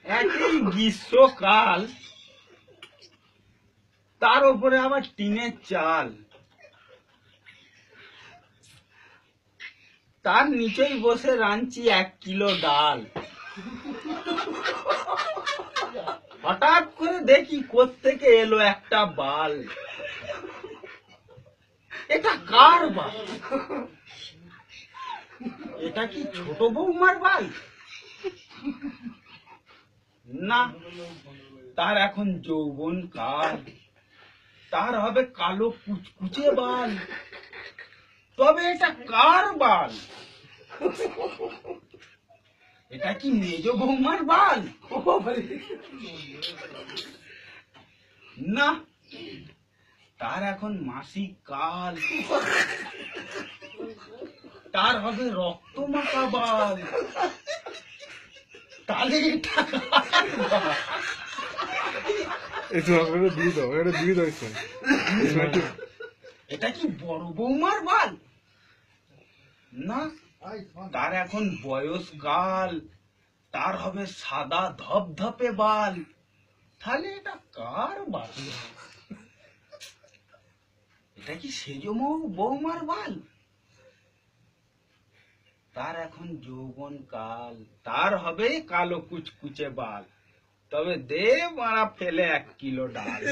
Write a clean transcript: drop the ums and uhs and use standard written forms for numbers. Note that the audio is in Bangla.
একই গ্রীষ্মকাল, তার উপরে আবার টিনের চাল, তার নিচেই বসে রাঁধছি 1 কিলো ডাল। হঠাৎ করে দেখি কোত্থেকে এলো একটা বাল। এটা কার বাল? এটা কি ছোট বৌমার বাল? না, তার এখন যৌবন কাল, তার হবে কালো কুচকুচে বাল। তবে এটা কার বাল? এটা কি মেজ বৌমার বাল? না, তার এখন মাসিক কাল, তার হবে রক্ত মাখা বাল। তাহলে এটা কার বাল? এটা কি বড় বৌমার বাল? না, তার এখন বয়সকাল, তার হবে সাদা ধপধপে বাল। তাহলে এটা কার বাল? এটা কি সেজ বৌমার বাল? তার এখন যৌবন কাল, তার হবে কালো কুচকুচে বাল। তবে দে মারা ফেলে 1 কিলো ডাল।